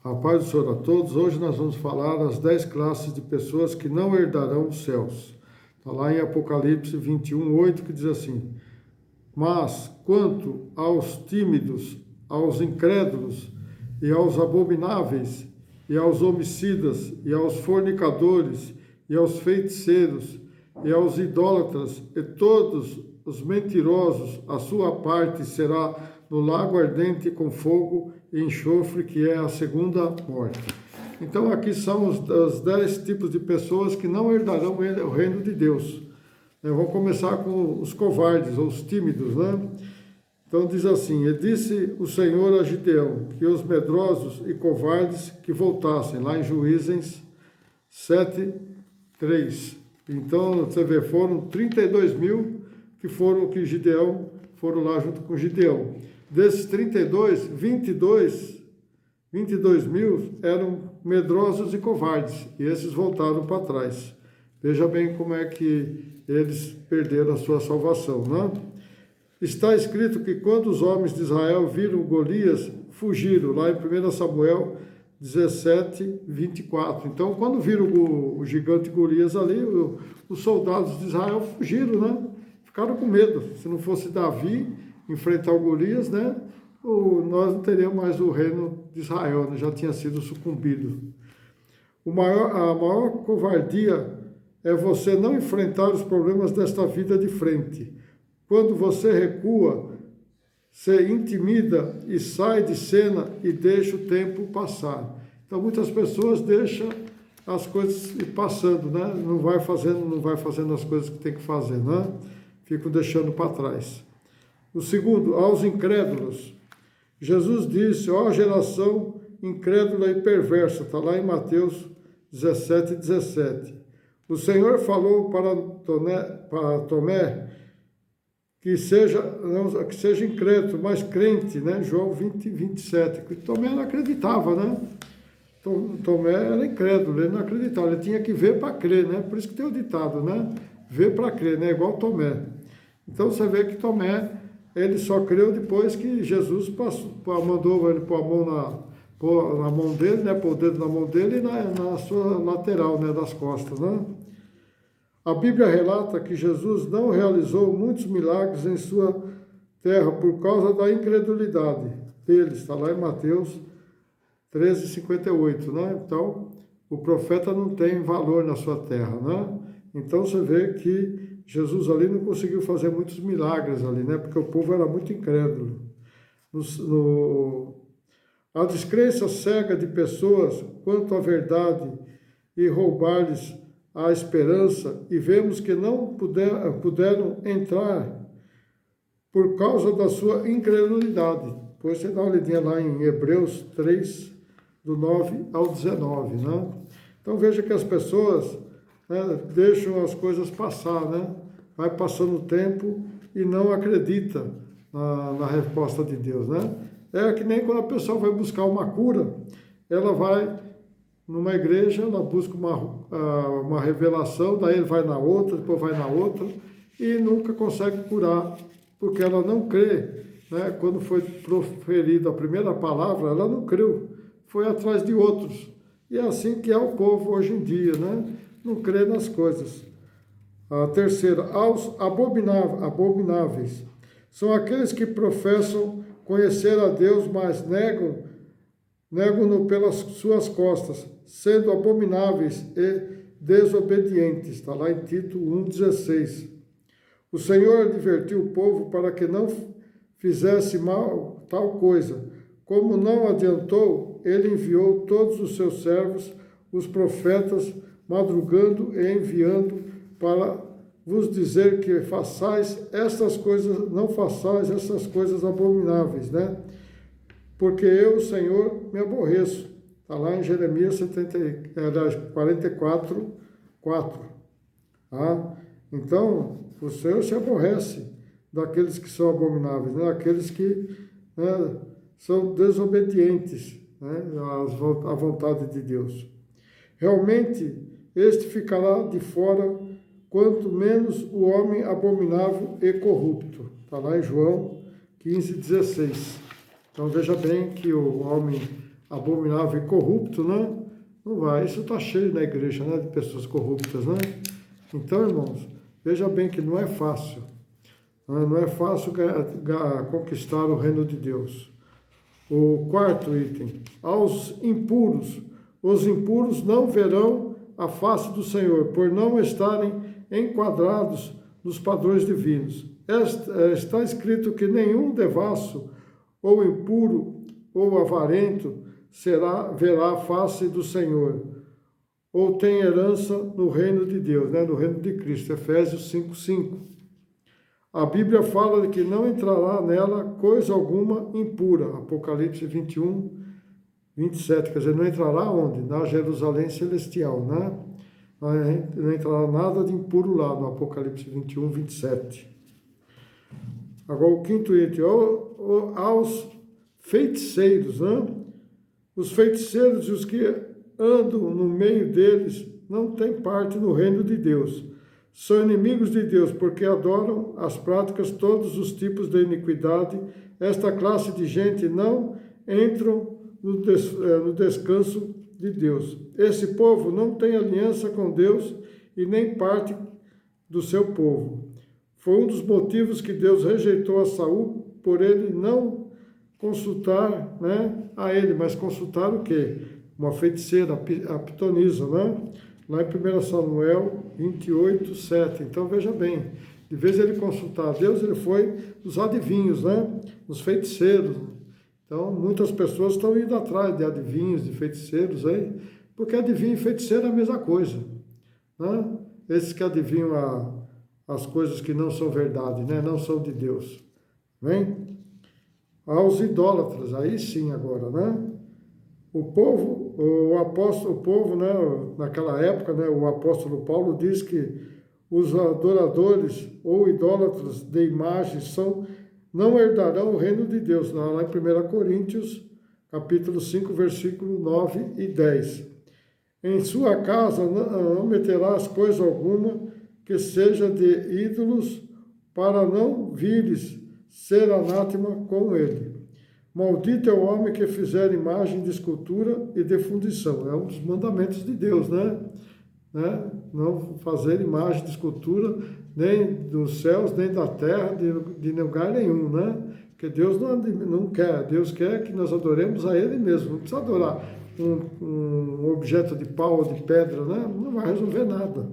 A paz do Senhor a todos. Hoje nós vamos falar das 10 classes de pessoas que não herdarão os céus. Está lá em Apocalipse 21:8, que diz assim: Mas quanto aos tímidos, aos incrédulos, e aos abomináveis, e aos homicidas, e aos fornicadores, e aos feiticeiros, e aos idólatras, e todos os mentirosos, a sua parte será no lago ardente com fogo e enxofre, que é a segunda morte. Então aqui são os 10 tipos de pessoas que não herdarão o reino de Deus. Vamos começar com os covardes, ou os tímidos, né? Então diz assim: E disse o Senhor a Gideão, que os medrosos e covardes que voltassem, lá em Juízes 7:3. Então, você vê, foram 32.000 que Gideão, foram lá junto com Gideão. Desses 32, 22.000 eram medrosos e covardes, e esses voltaram para trás. Veja bem como é que eles perderam a sua salvação, né? Está escrito que quando os homens de Israel viram Golias, fugiram, lá em 1 Samuel 17:24. Então, quando viram o gigante Golias ali, os soldados de Israel fugiram, né? Ficaram com medo. Se não fosse Davi enfrentar o Golias, né? Nós não teríamos mais o reino de Israel, né? Já tinha sido sucumbido. A maior covardia é você não enfrentar os problemas desta vida de frente. Quando você recua, se intimida e sai de cena e deixa o tempo passar. Então muitas pessoas deixam as coisas ir passando, né? Não vai fazendo as coisas que tem que fazer, né? Ficam deixando para trás. O segundo, aos incrédulos. Jesus disse: ó geração incrédula e perversa, está lá em Mateus 17:17. O Senhor falou para Tomé que seja incrédulo, mas crente, né? João 20:27. Tomé não acreditava, né? Tomé era incrédulo, ele não acreditava, ele tinha que ver para crer, né? Por isso que tem o ditado, né? Ver para crer, né? Igual Tomé. Então você vê que Tomé, ele só creu depois que Jesus mandou ele pôr na mão dele, né? Pôr o dedo na mão dele e na sua lateral, né? Das costas, né? A Bíblia relata que Jesus não realizou muitos milagres em sua terra por causa da incredulidade deles. Está lá em Mateus 13:58, né? Então, o profeta não tem valor na sua terra, né? Então, você vê que Jesus ali não conseguiu fazer muitos milagres ali, né? Porque o povo era muito incrédulo. A descrença cega de pessoas quanto à verdade e roubar-lhes a esperança, e vemos que não puderam entrar por causa da sua incredulidade. Depois você dá uma olhadinha lá em Hebreus 3, do 9 ao 19, né? Então veja que as pessoas, né, deixam as coisas passar, né? Vai passando o tempo e não acredita na resposta de Deus, né? É que nem quando a pessoa vai buscar uma cura, ela vai numa igreja, ela busca uma revelação, daí ele vai na outra, depois vai na outra, e nunca consegue curar, porque ela não crê, né? Quando foi proferida a primeira palavra, ela não creu, foi atrás de outros. E é assim que é o povo hoje em dia, né? Não crê nas coisas. A terceira, aos abomináveis. São aqueles que professam conhecer a Deus, mas negam-no pelas suas costas, sendo abomináveis e desobedientes. Está lá em Tito 1,16. O Senhor advertiu o povo para que não fizesse mal tal coisa. Como não adiantou, ele enviou todos os seus servos, os profetas, madrugando e enviando para vos dizer que façais estas coisas, não façais essas coisas abomináveis, né? Porque eu, Senhor, me aborreço. Está lá em Jeremias 44:4. Então, o Senhor se aborrece daqueles que são abomináveis, né? Aqueles que, né, são desobedientes, né, à vontade de Deus. Realmente, este ficará de fora, quanto menos o homem abominável e corrupto. Está lá em João 15:16. Então veja bem que o homem abominável e corrupto, né? Não vai. Isso está cheio na igreja, né? De pessoas corruptas, né? Então, irmãos, veja bem que não é fácil. Não é fácil conquistar o reino de Deus. O quarto item. Aos impuros. Os impuros não verão a face do Senhor, por não estarem enquadrados nos padrões divinos. Está escrito que nenhum devasso, ou impuro, ou avarento, verá a face do Senhor, ou tem herança no reino de Deus, né? No reino de Cristo. Efésios 5:5. A Bíblia fala de que não entrará nela coisa alguma impura. Apocalipse 21:27. Quer dizer, não entrará onde? Na Jerusalém celestial, né? Não entrará nada de impuro lá no Apocalipse 21:27. Agora o quinto item. Aos feiticeiros, né? Os feiticeiros e os que andam no meio deles não têm parte no reino de Deus. São inimigos de Deus, porque adoram as práticas, todos os tipos de iniquidade. Esta classe de gente não entram no descanso de Deus. Esse povo não tem aliança com Deus e nem parte do seu povo. Foi um dos motivos que Deus rejeitou a Saul, por ele não consultar, né, a ele, mas consultar o quê? Uma feiticeira, a pitonisa, né? Lá em 1 Samuel 28:7. Então veja bem, de vez ele consultar a Deus, ele foi nos adivinhos, né? Nos feiticeiros. Então muitas pessoas estão indo atrás de adivinhos, de feiticeiros aí, porque adivinho e feiticeiro é a mesma coisa, né? Esses que adivinham as coisas que não são verdade, né? Não são de Deus. Vem? Aos idólatras, aí sim agora, né? O povo, né, naquela época, né, o apóstolo Paulo diz que os adoradores ou idólatras de imagens não herdarão o reino de Deus, lá em 1 Coríntios, capítulo 5, versículo 9 e 10. Em sua casa não meterás coisa alguma que seja de ídolos, para não vires ser anátema com ele. Maldito é o homem que fizer imagem de escultura e de fundição. É um dos mandamentos de Deus, né? Não fazer imagem de escultura nem dos céus, nem da terra, de lugar nenhum, né? Porque Deus não quer. Deus quer que nós adoremos a Ele mesmo. Não precisa adorar um objeto de pau ou de pedra, né? Não vai resolver nada.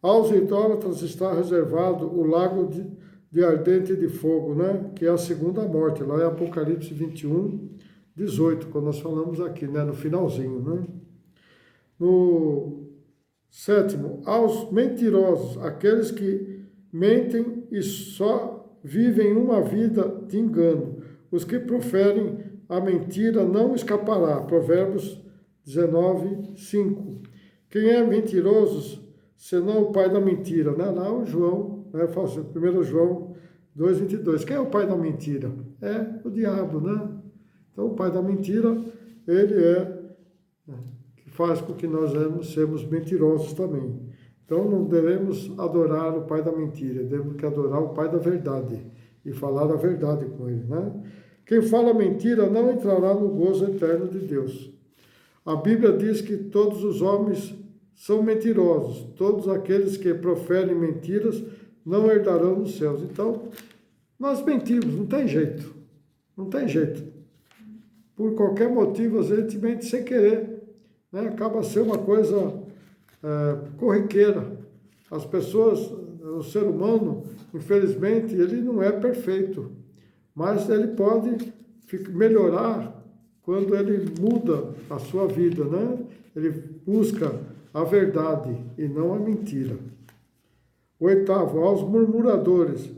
Aos idólatras está reservado o lago de ardente de fogo, né? Que é a segunda morte, lá em Apocalipse 21:18, quando nós falamos aqui, né? No finalzinho, né? No sétimo, aos mentirosos, aqueles que mentem e só vivem uma vida de engano. Os que proferem a mentira não escapará. Provérbios 19:5. Quem é mentiroso, senão o pai da mentira, né? Lá o João, né? 1 João 2:22. Quem é o pai da mentira? É o diabo, né? Então, o pai da mentira, ele que faz com que nós sermos mentirosos também. Então, não devemos adorar o pai da mentira, devemos que adorar o pai da verdade e falar a verdade com ele, né? Quem fala mentira não entrará no gozo eterno de Deus. A Bíblia diz que todos os homens são mentirosos, todos aqueles que proferem mentiras não herdarão nos céus. Então, nós mentimos, não tem jeito. Não tem jeito. Por qualquer motivo, às vezes a gente mente sem querer, né? Acaba sendo uma coisa corriqueira. As pessoas, o ser humano, infelizmente, ele não é perfeito. Mas ele pode melhorar quando ele muda a sua vida, né? Ele busca a verdade e não a mentira. Oitavo, aos murmuradores,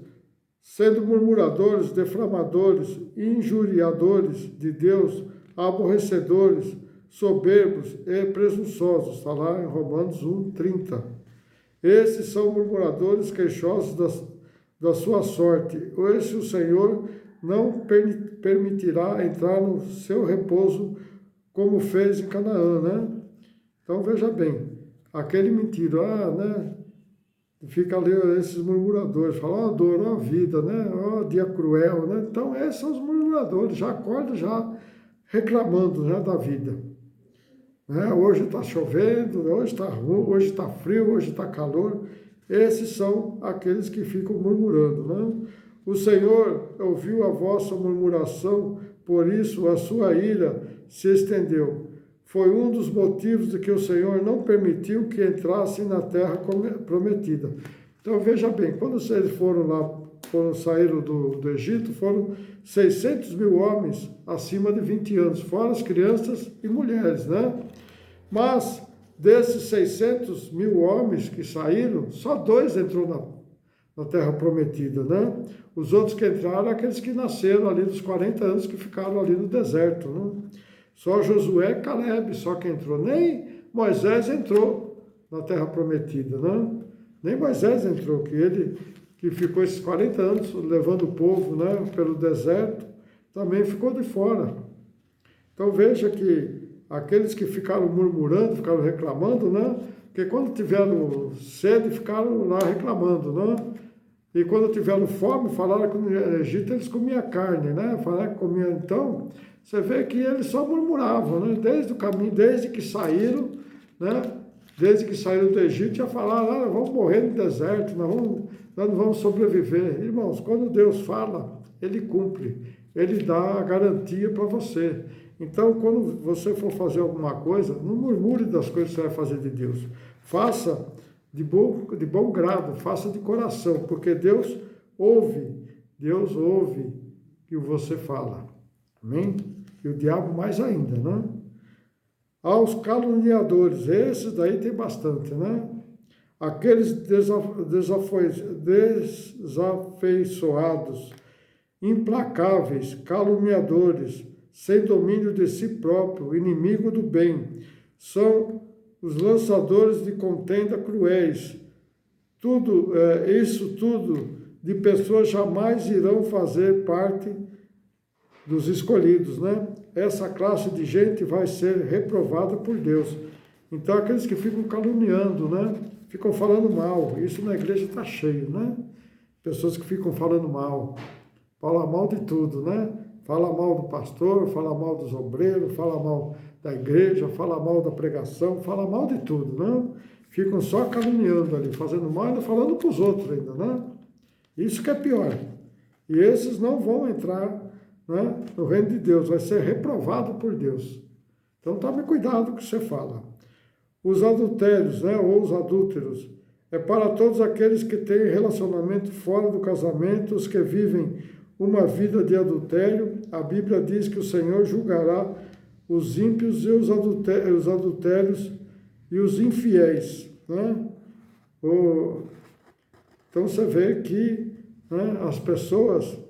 sendo murmuradores, deframadores, injuriadores de Deus, aborrecedores, soberbos e presunçosos. Está lá em Romanos 1:30. Esses são murmuradores queixosos da sua sorte. Esse o Senhor não permitirá entrar no seu repouso, como fez em Canaã, né? Então, veja bem, aquele mentira, né? Fica ali esses murmuradores, falam, ó dor, ó vida, né? Ó dia cruel, né? Então, esses são os murmuradores, já acorda já reclamando, né, da vida. Né? Hoje está chovendo, hoje está ruim, hoje está frio, hoje está calor. Esses são aqueles que ficam murmurando. Né? O Senhor ouviu a vossa murmuração, por isso a sua ira se estendeu. Foi um dos motivos de que o Senhor não permitiu que entrassem na terra prometida. Então veja bem, quando eles saíram do Egito, foram 600 mil homens acima de 20 anos, fora as crianças e mulheres, né? Mas desses 600 mil homens que saíram, só 2 entrou na terra prometida, né? Os outros que entraram, aqueles que nasceram ali dos 40 anos, que ficaram ali no deserto, né? Só Josué e Caleb, só que entrou. Nem Moisés entrou na terra prometida, né? Nem Moisés entrou, que ficou esses 40 anos levando o povo, né, pelo deserto, também ficou de fora. Então veja que aqueles que ficaram murmurando, ficaram reclamando, né? Porque quando tiveram sede, ficaram lá reclamando, né? E quando tiveram fome, falaram que no Egito eles comiam carne, né? Falaram que comiam. Então, você vê que eles só murmuravam, né? Desde o caminho, desde que saíram, né? Desde que saíram do Egito, já falaram, vamos morrer no deserto, nós não vamos sobreviver. Irmãos, quando Deus fala, Ele cumpre, Ele dá a garantia para você. Então, quando você for fazer alguma coisa, não murmure das coisas que você vai fazer de Deus. Faça de bom grado, faça de coração, porque Deus ouve o que você fala. Amém? E o diabo mais ainda, né? Aos caluniadores, esses daí tem bastante, né? Aqueles desafeiçoados, implacáveis, caluniadores, sem domínio de si próprio, inimigo do bem, são os lançadores de contenda cruéis. Isso tudo de pessoas jamais irão fazer parte dos escolhidos, né? Essa classe de gente vai ser reprovada por Deus. Então, aqueles que ficam caluniando, né? Ficam falando mal. Isso na igreja está cheio, né? Pessoas que ficam falando mal. Fala mal de tudo, né? Fala mal do pastor, fala mal dos obreiros, fala mal da igreja, fala mal da pregação, fala mal de tudo, né? Ficam só caluniando ali, fazendo mal e falando para os outros ainda, né? Isso que é pior. E esses não vão entrar, né, no reino de Deus, vai ser reprovado por Deus. Então tome cuidado com o que você fala. Os adultérios, né, ou os adúlteros, é para todos aqueles que têm relacionamento fora do casamento, os que vivem uma vida de adultério. A Bíblia diz que o Senhor julgará os ímpios e os adultérios e os infiéis, né? Então você vê que, né, as pessoas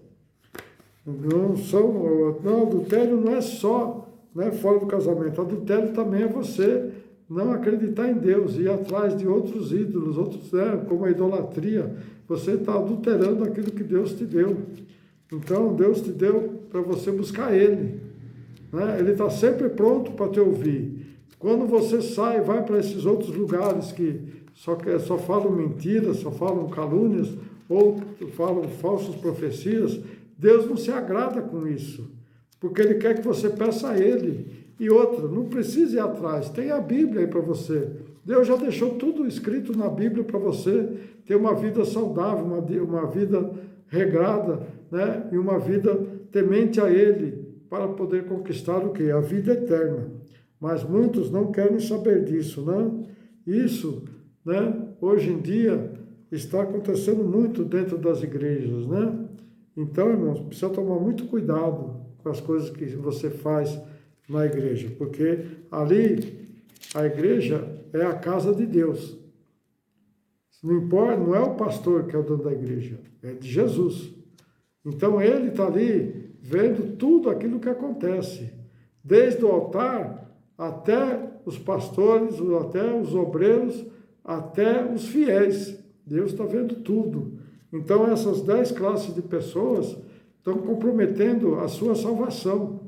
adultério não é só, né, fora do casamento. Adultério também é você não acreditar em Deus, ir atrás de outros ídolos, como a idolatria. Você está adulterando aquilo que Deus te deu. Então, Deus te deu para você buscar Ele, né? Ele está sempre pronto para te ouvir. Quando você vai para esses outros lugares que só falam mentiras, só falam calúnias, ou falam falsas profecias, Deus não se agrada com isso, porque Ele quer que você peça a Ele. E outra, não precisa ir atrás, tem a Bíblia aí para você. Deus já deixou tudo escrito na Bíblia para você ter uma vida saudável, uma vida regrada, né? E uma vida temente a Ele, para poder conquistar o quê? A vida eterna. Mas muitos não querem saber disso, né? Isso, né, hoje em dia está acontecendo muito dentro das igrejas, né? Então, irmãos, precisa tomar muito cuidado com as coisas que você faz na igreja, porque ali a igreja é a casa de Deus. Não importa, não é o pastor que é o dono da igreja, é de Jesus. Então ele está ali vendo tudo aquilo que acontece, desde o altar até os pastores, até os obreiros, até os fiéis. Deus está vendo tudo. Então essas 10 classes de pessoas estão comprometendo a sua salvação,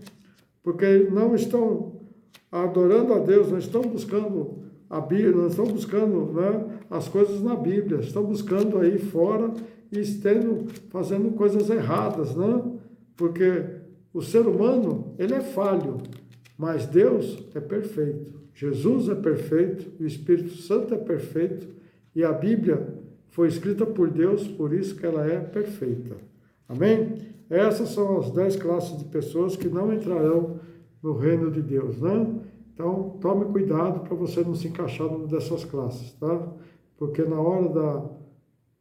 porque não estão adorando a Deus, não estão buscando a Bíblia, não estão buscando, né, as coisas na Bíblia, estão buscando aí fora e fazendo coisas erradas, né? Porque o ser humano, ele é falho, mas Deus é perfeito. Jesus é perfeito, o Espírito Santo é perfeito e a Bíblia foi escrita por Deus, por isso que ela é perfeita. Amém? Essas são as 10 classes de pessoas que não entrarão no reino de Deus, né? Então, tome cuidado para você não se encaixar numa dessas classes, tá? Porque na hora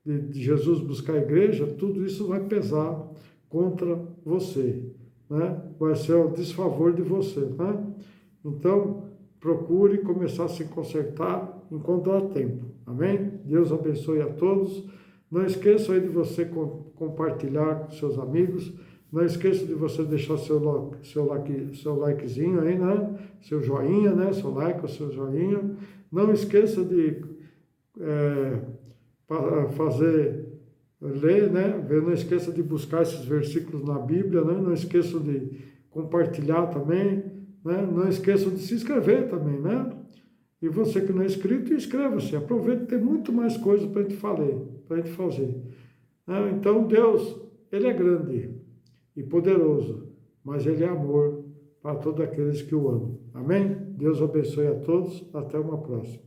de Jesus buscar a igreja, tudo isso vai pesar contra você, né? Vai ser o desfavor de você, né? Então, procure começar a se consertar enquanto há tempo. Amém? Deus abençoe a todos. Não esqueça aí de você compartilhar com seus amigos. Não esqueça de você deixar seu likezinho aí, né? Seu joinha, né? Seu like ou seu joinha. Não esqueça de ler, né? Não esqueça de buscar esses versículos na Bíblia, né? Não esqueça de compartilhar também, né? Não esqueça de se inscrever também, né? E você que não é inscrito, inscreva-se. Aproveita, tem muito mais coisas para a gente fazer. Né? Então, Deus, Ele é grande e poderoso, mas Ele é amor para todos aqueles que o amam. Amém? Deus abençoe a todos. Até uma próxima.